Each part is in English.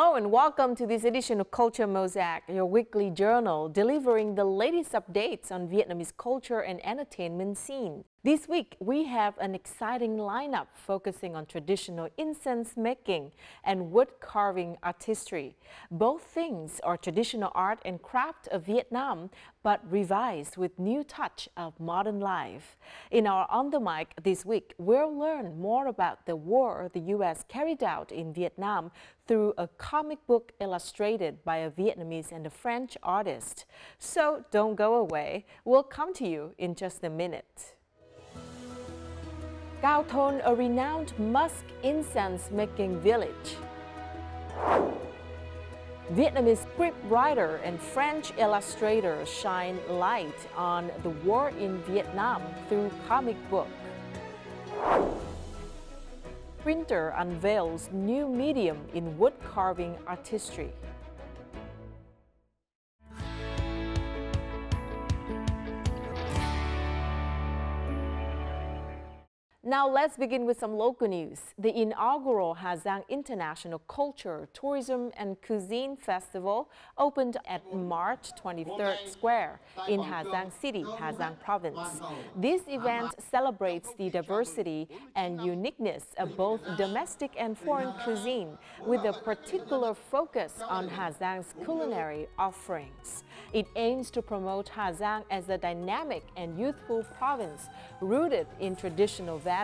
Hello and welcome to this edition of Culture Mosaic, your weekly journal delivering the latest updates on Vietnamese culture and entertainment scene. This week, we have an exciting lineup focusing on traditional incense making and wood carving artistry. Both things are traditional art and craft of Vietnam, but revised with new touch of modern life. In our On the Mic this week, we'll learn more about the war the U.S. carried out in Vietnam through a comic book illustrated by a Vietnamese and a French artist. So don't go away. We'll come to you in just a minute. Cao Thôn, a renowned musk incense-making village. Vietnamese scriptwriter and French illustrator shine light on the war in Vietnam through comic book. Printer unveils new medium in wood carving artistry. Now let's begin with some local news. The inaugural Ha Giang International Culture, Tourism and Cuisine Festival opened at March 23rd Square in Ha Giang City, Ha Giang Province. This event celebrates the diversity and uniqueness of both domestic and foreign cuisine, with a particular focus on Ha Giang's culinary offerings. It aims to promote Ha Giang as a dynamic and youthful province rooted in traditional values,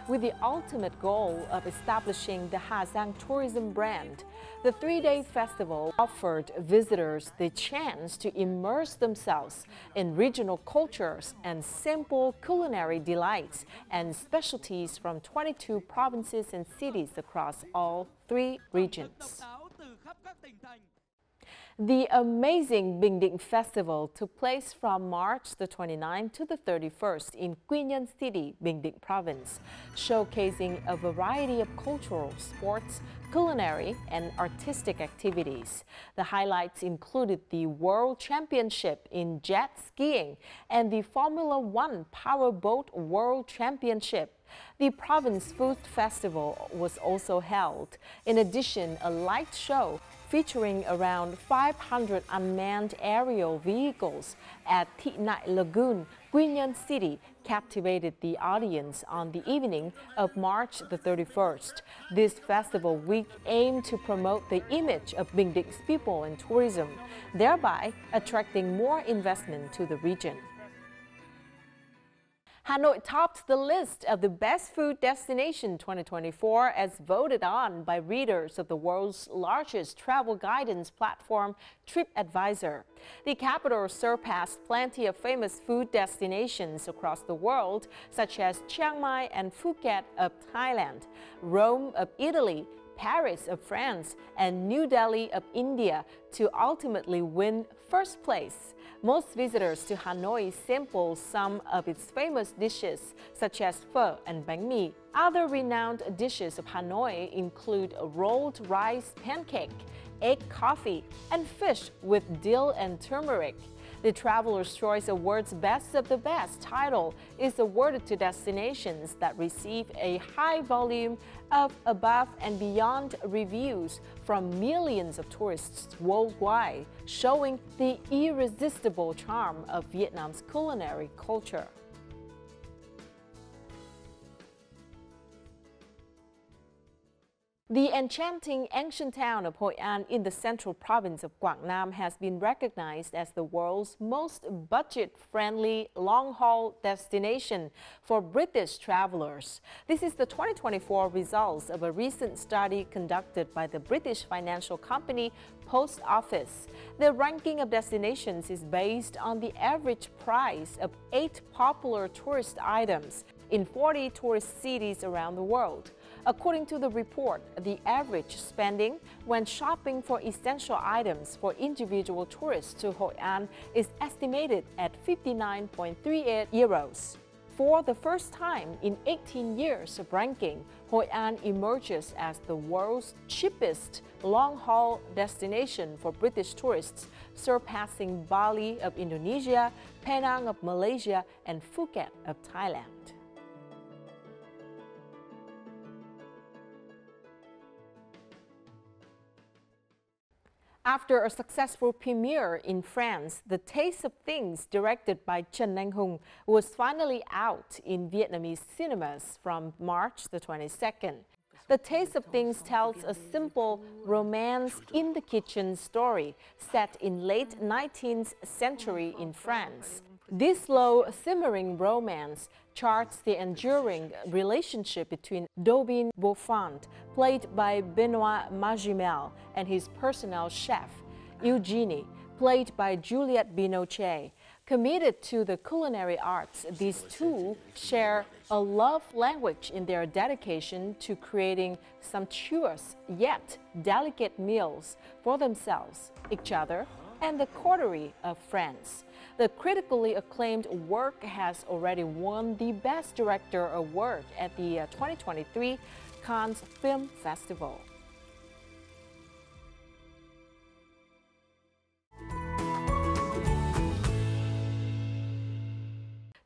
with the ultimate goal of establishing the Ha Giang tourism brand. The three-day festival offered visitors the chance to immerse themselves in regional cultures and simple culinary delights and specialties from 22 provinces and cities across all three regions. The amazing Bình Định Festival took place from March the 29th to the 31st in Quy Nhơn City, Bình Định Province, showcasing a variety of cultural, sports, culinary, and artistic activities. The highlights included the World Championship in jet skiing and the Formula One Powerboat World Championship. The Province Food Festival was also held. In addition, a light show featuring around 500 unmanned aerial vehicles at Thị Nại Lagoon, Quy Nhơn City, captivated the audience on the evening of March the 31st. This festival week aimed to promote the image of Bình Định people and tourism, thereby attracting more investment to the region. Hanoi topped the list of the best food destination 2024 as voted on by readers of the world's largest travel guidance platform, TripAdvisor. The capital surpassed plenty of famous food destinations across the world, such as Chiang Mai and Phuket of Thailand, Rome of Italy, Paris of France, and New Delhi of India, to ultimately win first place. Most visitors to Hanoi sample some of its famous dishes, such as pho and bánh mì. Other renowned dishes of Hanoi include a rolled rice pancake, egg coffee, and fish with dill and turmeric. The Traveler's Choice Awards Best of the Best title is awarded to destinations that receive a high volume of above and beyond reviews from millions of tourists worldwide, showing the irresistible charm of Vietnam's culinary culture. The enchanting ancient town of Hội An in the central province of Quảng Nam has been recognized as the world's most budget-friendly long-haul destination for British travelers. This is the 2024 results of a recent study conducted by the British financial company Post Office. The ranking of destinations is based on the average price of 8 popular tourist items in 40 tourist cities around the world. According to the report, the average spending when shopping for essential items for individual tourists to Hội An is estimated at 59.38 euros. For the first time in 18 years of ranking, Hội An emerges as the world's cheapest long-haul destination for British tourists, surpassing Bali of Indonesia, Penang of Malaysia, and Phuket of Thailand. After a successful premiere in France, The Taste of Things, directed by Trần was finally out in Vietnamese cinemas from March the 22nd. The Taste of Things tells a simple romance in the kitchen story set in late 19th century in France. This slow, simmering romance charts the enduring relationship between Daubin Beaufort, played by Benoît Magimel, and his personal chef, Eugénie, played by Juliette Binoche. Committed to the culinary arts, these two share a love language in their dedication to creating sumptuous yet delicate meals for themselves, each other, and the coterie of friends. The critically acclaimed work has already won the Best Director award at the 2023 Cannes Film Festival.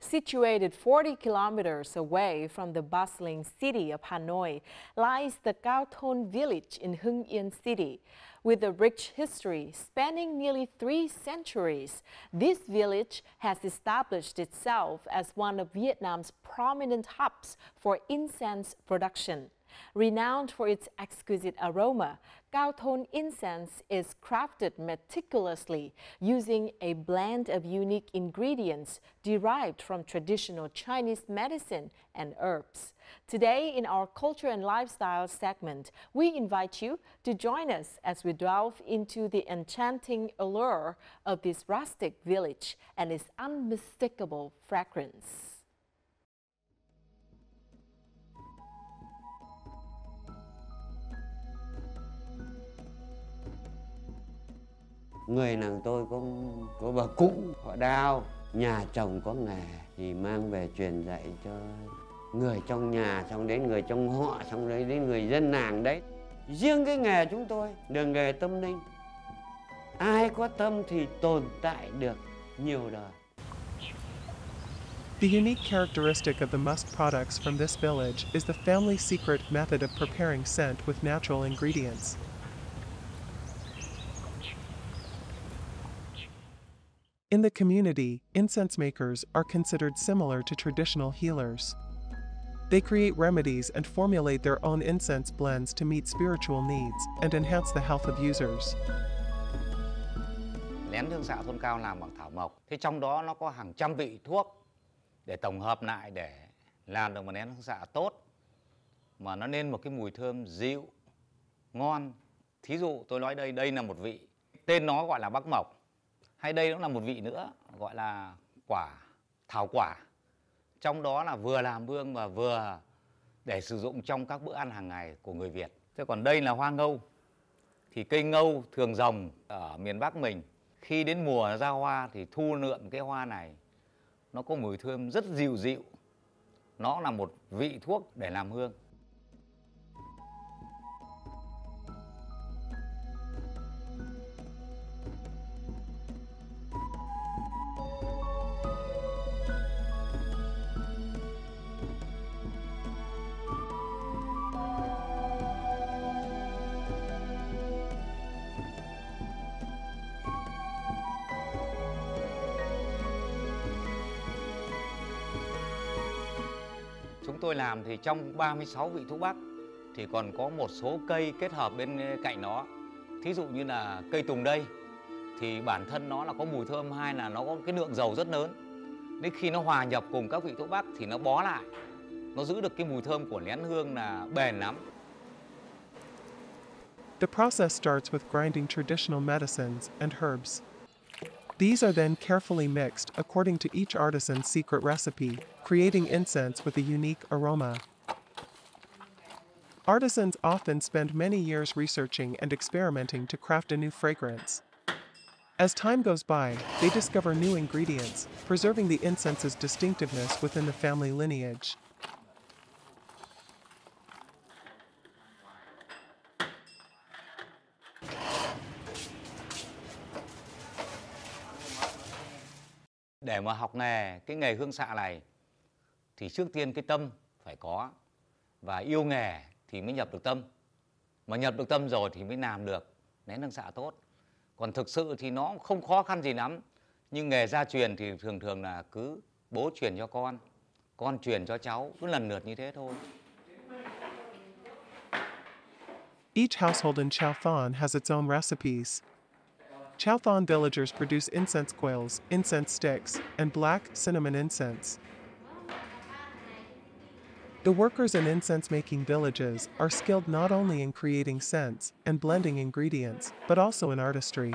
Situated 40 kilometers away from the bustling city of Hanoi lies the Cao Thon village in Hưng Yên City. With a rich history spanning nearly 3 centuries, this village has established itself as one of Vietnam's prominent hubs for incense production. Renowned for its exquisite aroma, Cao Thon incense is crafted meticulously using a blend of unique ingredients derived from traditional Chinese medicine and herbs. Today, in our Culture and Lifestyle segment, we invite you to join us as we delve into the enchanting allure of this rustic village and its unmistakable fragrance. Người làng tôi có bà cụ họ đao, nhà chồng có nghề thì mang về truyền dạy cho người trong nhà, xong đến người trong họ, xong đấy đến người dân làng đấy. Riêng cái nghề chúng tôi là nghề tâm linh. Ai có tâm thì tồn tại được nhiều đời. The unique characteristic of the musk products from this village is the family secret method of preparing scent with natural ingredients. In the community, incense makers are considered similar to traditional healers. They create remedies and formulate their own incense blends to meet spiritual needs and enhance the health of users. Nén hương xạ Thôn Cao làm bằng thảo mộc. Thế trong đó nó có hàng trăm vị thuốc để tổng hợp lại để làm được một nén hương xạ tốt mà nó nên một cái mùi thơm dịu, ngon. Thí dụ tôi nói đây là một vị, tên nó gọi là Bắc Mộc. Hay đây cũng là một vị nữa gọi là thảo quả. Trong đó là vừa làm hương và vừa để sử dụng trong các bữa ăn hàng ngày của người Việt. Thế còn đây là hoa ngâu. Thì cây ngâu thường rồng ở miền Bắc mình. Khi đến mùa ra hoa thì thu lượm cái hoa này. Nó có mùi thơm rất dịu dịu. Nó là một vị thuốc để làm hương. Chúng tôi làm thì trong 36 vị thuốc bắc thì còn có một số cây kết hợp bên cạnh nó. Thí dụ như là cây tùng đây thì bản thân nó là có mùi thơm, hay là nó có cái lượng dầu rất lớn. Đến khi nó hòa nhập cùng các vị thuốc bắc thì nó bó lại. Nó giữ được cái mùi thơm của nén hương là bền lắm. The process starts with grinding traditional medicines and herbs. These are then carefully mixed according to each artisan's secret recipe, creating incense with a unique aroma. Artisans often spend many years researching and experimenting to craft a new fragrance. As time goes by, they discover new ingredients, preserving the incense's distinctiveness within the family lineage. Để mà học cái nghề hương xạ này thì trước tiên cái tâm phải có, và yêu nghề thì mới nhập được tâm. Mà nhập được tâm rồi thì mới làm được nén hương xạ tốt. Còn thực sự thì nó không khó khăn gì lắm. Nhưng nghề gia truyền thì thường thường là cứ bố truyền cho con truyền cho cháu, cứ lần lượt như thế thôi. Each household in Chao Thon has its own recipes. Chao Thon villagers produce incense coils, incense sticks, and black cinnamon incense. The workers in incense-making villages are skilled not only in creating scents and blending ingredients, but also in artistry.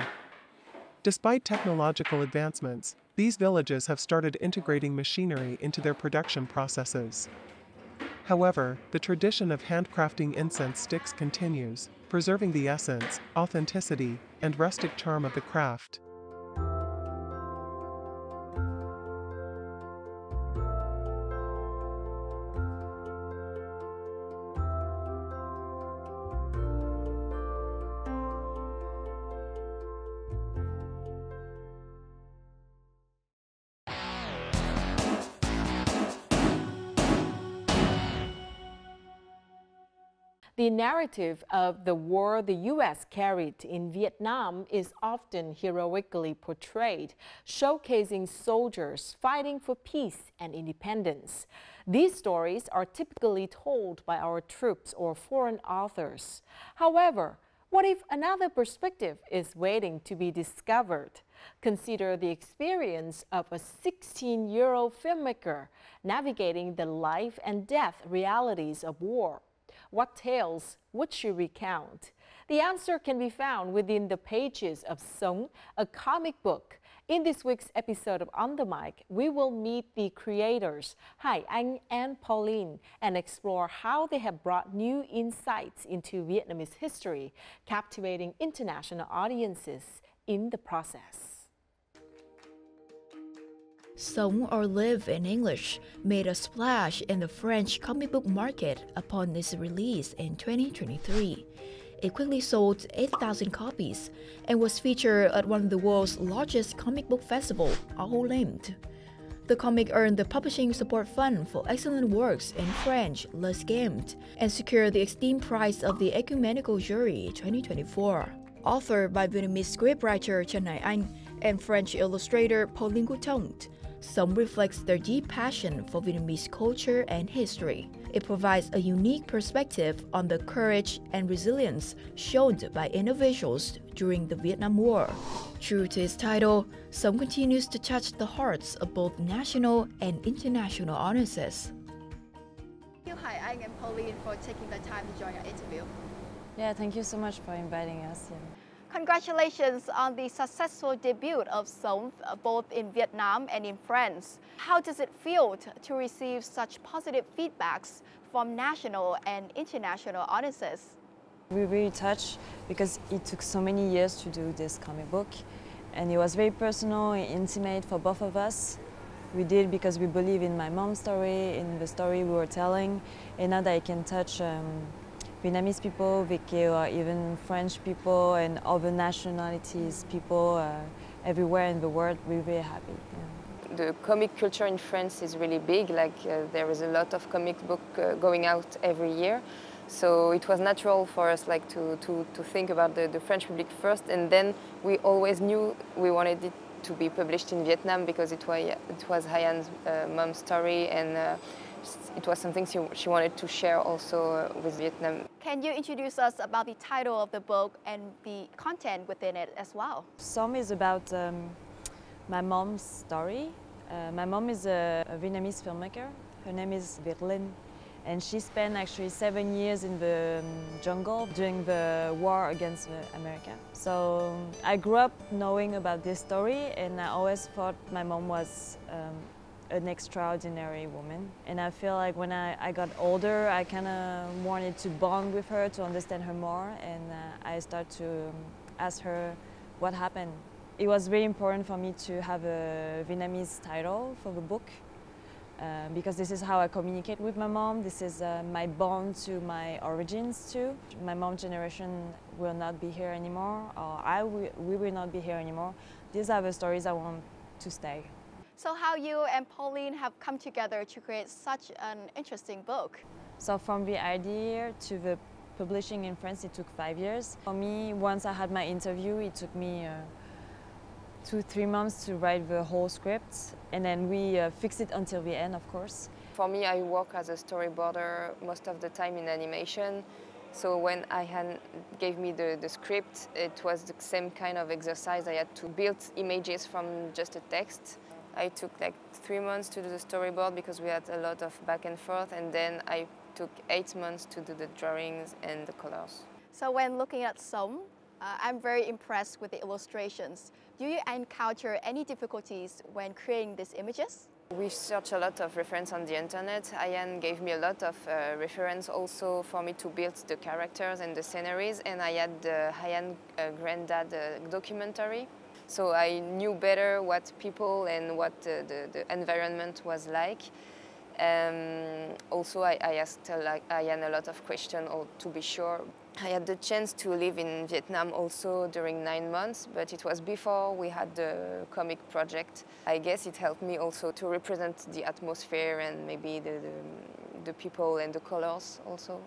Despite technological advancements, these villages have started integrating machinery into their production processes. However, the tradition of handcrafting incense sticks continues, preserving the essence, authenticity, and rustic charm of the craft. The narrative of the war the U.S. carried in Vietnam is often heroically portrayed, showcasing soldiers fighting for peace and independence. These stories are typically told by our troops or foreign authors. However, what if another perspective is waiting to be discovered? Consider the experience of a 16-year-old filmmaker navigating the life and death realities of war. What tales would she recount? The answer can be found within the pages of Sống, a comic book. In this week's episode of On the Mic, we will meet the creators, Anh and Pauline, and explore how they have brought new insights into Vietnamese history, captivating international audiences in the process. Sống or Live in English made a splash in the French comic book market upon its release in 2023. It quickly sold 8,000 copies and was featured at one of the world's largest comic book festivals, Angoulême. The comic earned the Publishing Support Fund for Excellent Works in French, Les Games, and secured the esteemed prize of the Ecumenical Jury 2024. Authored by Vietnamese scriptwriter Anh and French illustrator Pauline, Sống reflects their deep passion for Vietnamese culture and history. It provides a unique perspective on the courage and resilience shown by individuals during the Vietnam War. True to its title, Sống continues to touch the hearts of both national and international audiences. Thank you, Anh and Pauline, for taking the time to join our interview. Yeah, thank you so much for inviting us. Yeah. Congratulations on the successful debut of Sống, both in Vietnam and in France. How does it feel to receive such positive feedbacks from national and international audiences? We're really touched because it took so many years to do this comic book, and it was very personal and intimate for both of us. We did because we believe in my mom's story, in the story we were telling, and now that I can touch Vietnamese people, VK, or even French people and other nationalities, people everywhere in the world, we're very happy. Yeah. The comic culture in France is really big, there is a lot of comic book going out every year. So it was natural for us to think about the French public first, and then we always knew we wanted it to be published in Vietnam because it was Hayan's mom's story, and it was something she wanted to share also with Vietnam. Can you introduce us about the title of the book and the content within it as well? Sống is about my mom's story. My mom is a Vietnamese filmmaker. Her name is Việt Linh, and she spent actually 7 years in the jungle during the war against America. So I grew up knowing about this story, and I always thought my mom was an extraordinary woman. And I feel like when I got older, I kind of wanted to bond with her, to understand her more, and I started to ask her what happened. It was very important for me to have a Vietnamese title for the book, because this is how I communicate with my mom. This is my bond to my origins too. My mom's generation will not be here anymore, or we will not be here anymore. These are the stories I want to stay. So how you and Pauline have come together to create such an interesting book? So from the idea to the publishing in France, it took 5 years. For me, once I had my interview, it took me 2-3 months to write the whole script, and then we fixed it until the end, of course. For me, I work as a storyboarder most of the time in animation. So when Ayhan gave me the script, it was the same kind of exercise. I had to build images from just a text. I took like 3 months to do the storyboard because we had a lot of back and forth, and then I took 8 months to do the drawings and the colors. So when looking at Sống, I'm very impressed with the illustrations. Do you encounter any difficulties when creating these images? We searched a lot of reference on the internet. Ayhan gave me a lot of reference also for me to build the characters and the sceneries, and I had the Ayhan granddad documentary. So I knew better what people and what the environment was like. Also, I asked Ayhan a lot of questions to be sure. I had the chance to live in Vietnam also during 9 months, but it was before we had the comic project. I guess it helped me also to represent the atmosphere and maybe the people and the colors also.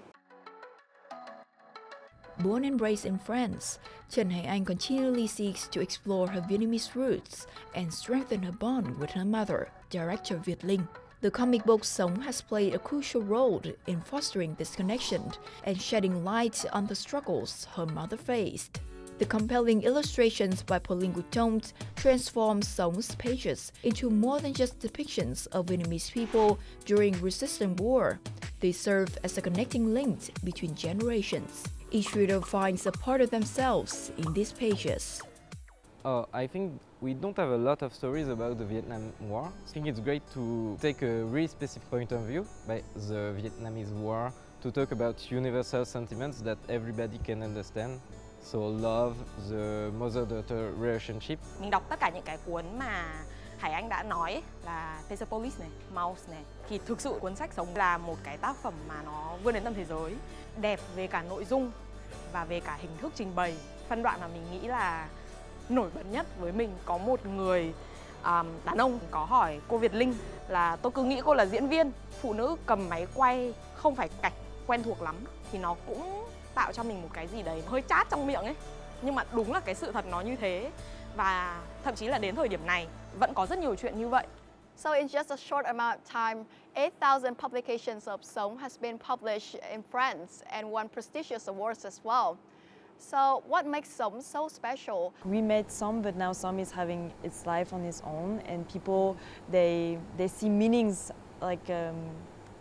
Born and raised in France, Trần Hải Anh continually seeks to explore her Vietnamese roots and strengthen her bond with her mother, director Việt Linh. The comic book Sống has played a crucial role in fostering this connection and shedding light on the struggles her mother faced. The compelling illustrations by Pauline Gouton transform Sống pages into more than just depictions of Vietnamese people during resistance war. They serve as a connecting link between generations. Each reader finds a part of themselves in these pages. I think we don't have a lot of stories about the Vietnam War. I think it's great to take a really specific point of view by the Vietnamese War to talk about universal sentiments that everybody can understand. So love, the mother-daughter relationship. Mình đọc tất cả những cái cuốn mà Hải Anh đã nói là Persepolis này, Mouse này, thì thực sự cuốn sách Sống là một cái tác phẩm mà nó vươn đến tầm thế giới, đẹp về cả nội dung và về cả hình thức trình bày. Phân đoạn mà mình nghĩ là nổi bật nhất với mình, có một người đàn ông có hỏi cô Việt Linh là tôi cứ nghĩ cô là diễn viên, phụ nữ cầm máy quay không phải cảnh quen thuộc lắm, thì nó cũng tạo cho mình một cái gì đấy hơi chát trong miệng ấy. Nhưng mà đúng là cái sự thật nó như thế, và thậm chí là đến thời điểm này vẫn có rất nhiều chuyện như vậy. So in just a short amount of time, 8,000 publications of Sống has been published in France and won prestigious awards as well. So what makes Sống so special? We made Sống, but now Sống is having its life on its own, and people, they see meanings like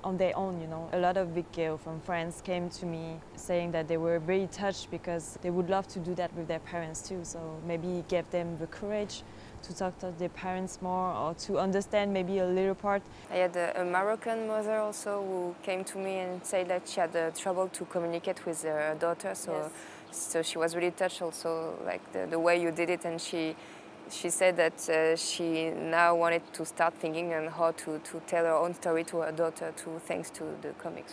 on their own, you know. A lot of big girls from France came to me saying that they were very touched because they would love to do that with their parents too. So maybe it gave them the courage to talk to their parents more or to understand maybe a little part. I had a Moroccan mother also who came to me and said that she had trouble to communicate with her daughter. So, yes. So she was really touched also, like the way you did it, and she said that she now wanted to start thinking on how to tell her own story to her daughter too, thanks to the comic.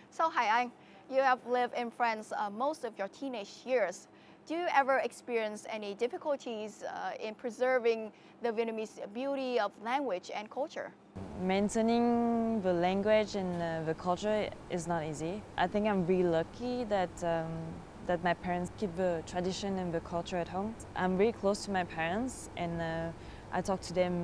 So Hải Anh, you have lived in France most of your teenage years. Do you ever experience any difficulties in preserving the Vietnamese beauty of language and culture? Maintaining the language and the culture is not easy. I think I'm really lucky that that my parents keep the tradition and the culture at home. I'm really close to my parents, and I talk to them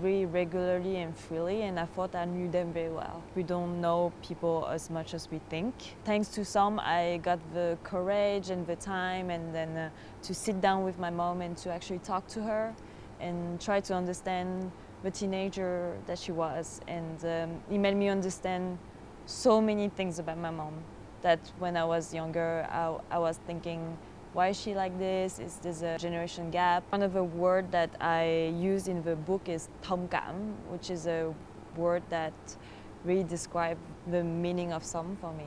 really regularly and freely, and I thought I knew them very well. We don't know people as much as we think. Thanks to Sống, I got the courage and the time, and then to sit down with my mom and to actually talk to her and try to understand the teenager that she was. And it made me understand so many things about my mom that when I was younger, I was thinking, why is she like this? Is this a generation gap? One of the words that I use in the book is thông cảm, which is a word that really describes the meaning of Sống for me,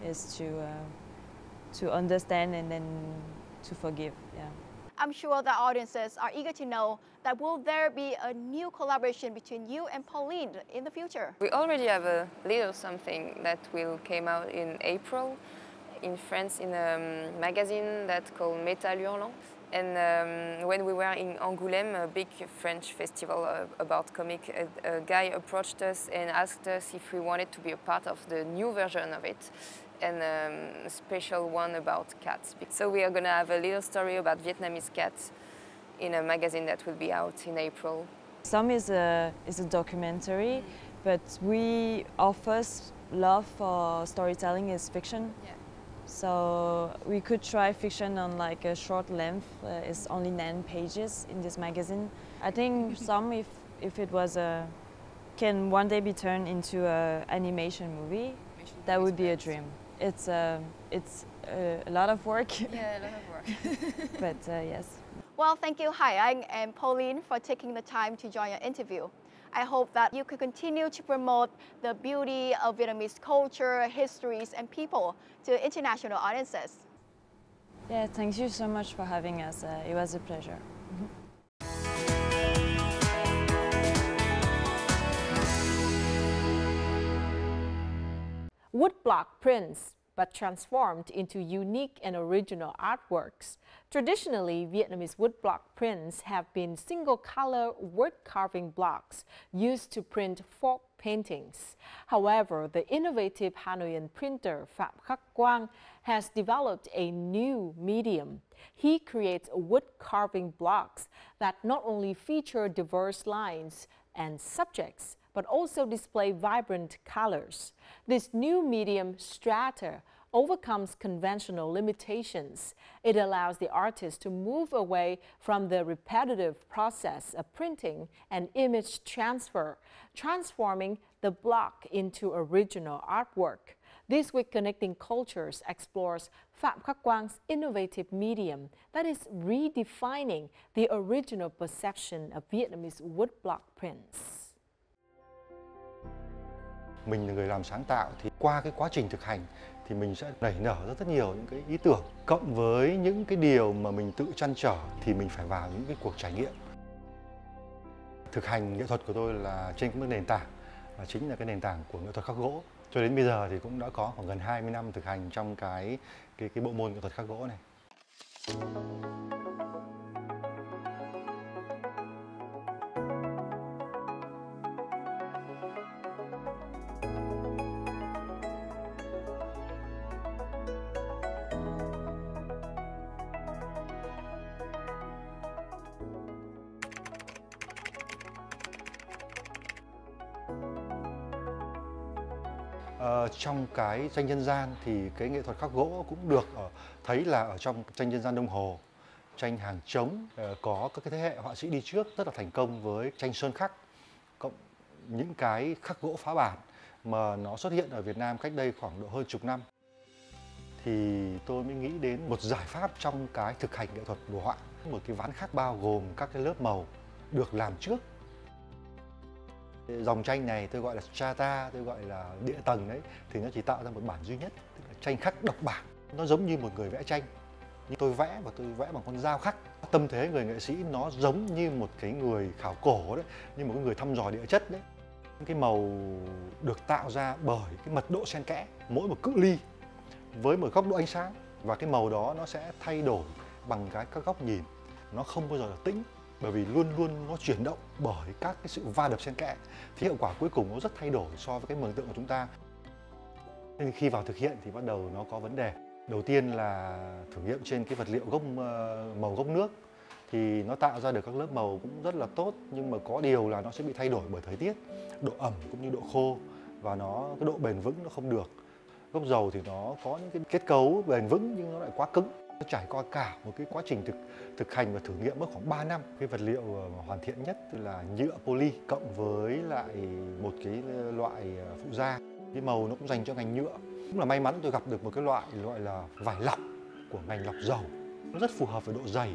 is to understand and then to forgive. Yeah. I'm sure the audiences are eager to know that will there be a new collaboration between you and Pauline in the future? We already have a little something that will come out in April in France in a magazine that's called Métal Hurlant. And when we were in Angoulême, a big French festival about comic, a guy approached us and asked us if we wanted to be a part of the new version of it. and a special one about cats. So we are going to have a little story about Vietnamese cats in a magazine that will be out in April. Some is a documentary, but our first love for storytelling is fiction. Yeah. So we could try fiction on like a short length. It's only 9 pages in this magazine. I think some, if it was can one day be turned into an animation movie, that would be a dream. It's a lot of work. Yeah, a lot of work. But yes. Well, thank you, Hải Anh and Pauline, for taking the time to join our interview. I hope that you can continue to promote the beauty of Vietnamese culture, histories, and people to international audiences. Yeah, thank you so much for having us. It was a pleasure. Woodblock prints, but transformed into unique and original artworks. Traditionally, Vietnamese woodblock prints have been single-color wood-carving blocks used to print folk paintings. However, the innovative Hanoian printer Phạm Khắc has developed a new medium. He creates wood-carving blocks that not only feature diverse lines and subjects, but also display vibrant colors. This new medium, strata, overcomes conventional limitations. It allows the artist to move away from the repetitive process of printing and image transfer, transforming the block into original artwork. This week, Connecting Cultures explores Phạm Khắc Quang's innovative medium that is redefining the original perception of Vietnamese woodblock prints. Mình là người làm sáng tạo thì qua cái quá trình thực hành thì mình sẽ nảy nở ra rất nhiều những cái ý tưởng, cộng với những cái điều mà mình tự trăn trở thì mình phải vào những cái cuộc trải nghiệm. Thực hành nghệ thuật của tôi là trên cái nền tảng và chính là cái nền tảng của nghệ thuật khắc gỗ. Cho đến bây giờ thì cũng đã có khoảng gần 20 năm thực hành trong cái bộ môn nghệ thuật khắc gỗ này. Trong cái tranh dân gian thì cái nghệ thuật khắc gỗ cũng được thấy là ở trong tranh dân gian Đông Hồ, tranh hàng trống, có các cái thế hệ họa sĩ đi trước rất là thành công với tranh sơn khắc, cộng những cái khắc gỗ phá bản mà nó xuất hiện ở Việt Nam cách đây khoảng độ hơn chục năm. Thì tôi mới nghĩ đến một giải pháp trong cái thực hành nghệ thuật đồ họa, một cái ván khắc bao gồm các cái lớp màu được làm trước. Dòng tranh này tôi gọi là strata, tôi gọi là địa tầng đấy, thì nó chỉ tạo ra một bản duy nhất, tức là tranh khắc độc bản. Nó giống như một người vẽ tranh, nhưng tôi vẽ và tôi vẽ bằng con dao khắc. Tâm thế người nghệ sĩ nó giống như một cái người khảo cổ đấy, như một cái người thăm dò địa chất đấy. Cái màu được tạo ra bởi cái mật độ xen kẽ, mỗi một cự ly với một góc độ ánh sáng, và cái màu đó nó sẽ thay đổi bằng các góc nhìn, nó không bao giờ là tĩnh. Bởi vì luôn luôn nó chuyển động bởi các cái sự va đập xen kẽ, thì hiệu quả cuối cùng nó rất thay đổi so với cái mường tượng của chúng ta. Nên khi vào thực hiện thì bắt đầu nó có vấn đề. Đầu tiên là thử nghiệm trên cái vật liệu màu gốc nước, thì nó tạo ra được các lớp màu cũng rất là tốt, nhưng mà có điều là nó sẽ bị thay đổi bởi thời tiết, độ ẩm cũng như độ khô, và cái độ bền vững nó không được. Gốc dầu thì nó có những cái kết cấu bền vững nhưng nó lại quá cứng. Nó trải qua cả một cái quá trình thực hành và thử nghiệm mất khoảng 3 năm. Cái vật liệu hoàn thiện nhất là nhựa poly cộng với lại một cái loại phụ gia. Cái màu nó cũng dành cho ngành nhựa. Cũng là may mắn tôi gặp được một cái loại gọi là vải lọc của ngành lọc dầu. Nó rất phù hợp với độ dày,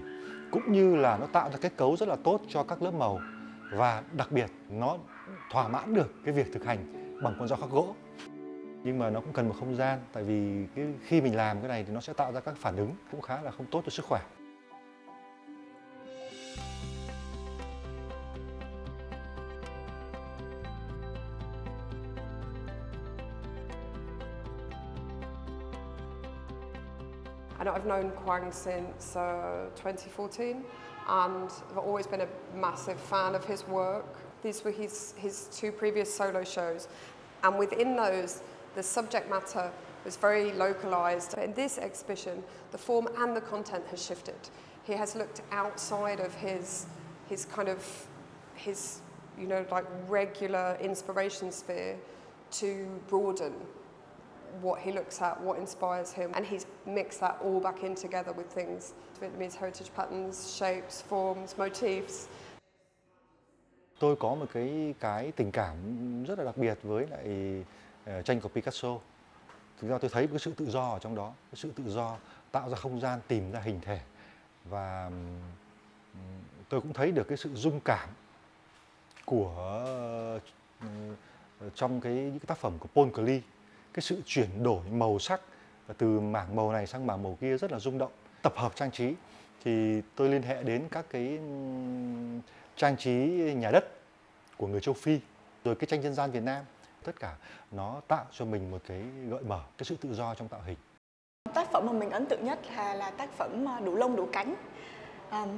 cũng như là nó tạo ra kết cấu rất là tốt cho các lớp màu, và đặc biệt nó thỏa mãn được cái việc thực hành bằng con dao khắc gỗ. Nhưng mà nó cũng cần một không gian, tại vì khi mình làm cái này thì nó sẽ tạo ra các phản ứng cũng khá là không tốt cho sức khỏe. I know I've known Quang since 2014, and I've always been a massive fan of his work. These were his 2 previous solo shows, and within those, the subject matter was very localized. In this exhibition, the form and the content has shifted. He has looked outside of his like regular inspiration sphere to broaden what he looks at, what inspires him, and he's mixed that all back in together with things, Vietnamese heritage patterns, shapes, forms, motifs. Tôi có một cái tình cảm rất là đặc biệt với lại tranh của Picasso. Thực ra tôi thấy cái sự tự do ở trong đó, cái sự tự do tạo ra không gian, tìm ra hình thể, và tôi cũng thấy được cái sự dung cảm của trong những cái tác phẩm của Paul Klee, cái sự chuyển đổi màu sắc từ mảng màu này sang mảng màu kia rất là rung động. Tập hợp trang trí thì tôi liên hệ đến các cái trang trí nhà đất của người châu Phi, rồi cái tranh dân gian Việt Nam, tất cả nó tạo cho mình một cái gợi mở, cái sự tự do trong tạo hình. Tác phẩm mà mình ấn tượng nhất là tác phẩm Đủ lông đủ cánh.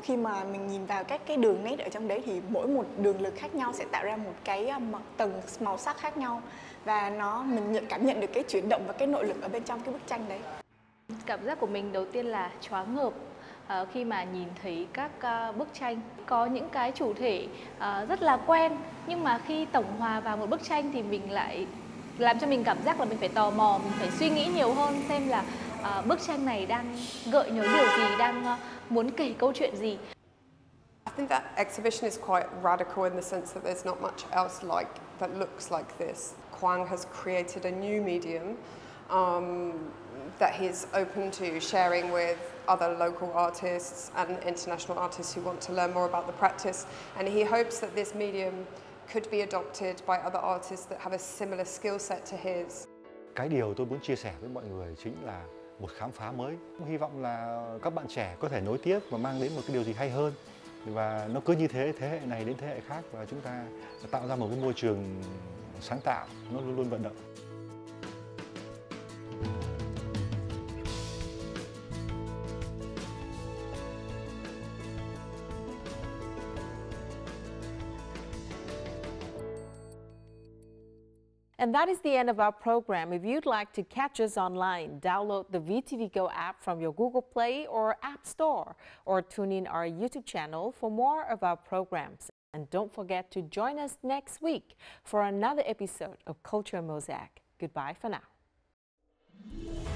Khi mà mình nhìn vào các cái đường nét ở trong đấy thì mỗi một đường lực khác nhau sẽ tạo ra một cái tầng màu sắc khác nhau, và mình cảm nhận được cái chuyển động và cái nội lực ở bên trong cái bức tranh đấy. Cảm giác của mình đầu tiên là choáng ngợp khi mà nhìn thấy các bức tranh. Có những cái chủ thể rất là quen, nhưng mà khi tổng hòa vào một bức tranh thì mình lại làm cho mình cảm giác là mình phải tò mò, mình phải suy nghĩ nhiều hơn xem là bức tranh này đang gợi nhớ điều gì, đang muốn kể câu chuyện gì. I think that exhibition is quite radical in the sense that there's not much else that looks like this. Quang has created a new medium that he's open to sharing with other local artists and international artists who want to learn more about the practice, and he hopes that this medium could be adopted by other artists that have a similar skill set to his. Cái điều tôi muốn chia sẻ với mọi người chính là một khám phá mới. Hy vọng là các bạn trẻ có thể nối tiếp và mang đến một cái điều gì hay hơn, và nó cứ như thế hệ này đến thế hệ khác, và chúng ta tạo ra một cái môi trường sáng tạo, nó luôn luôn vận động. And that is the end of our program. If you'd like to catch us online, download the VTV4 app from your Google Play or App Store, or tune in our YouTube channel for more of our programs. And don't forget to join us next week for another episode of Culture Mosaic. Goodbye for now.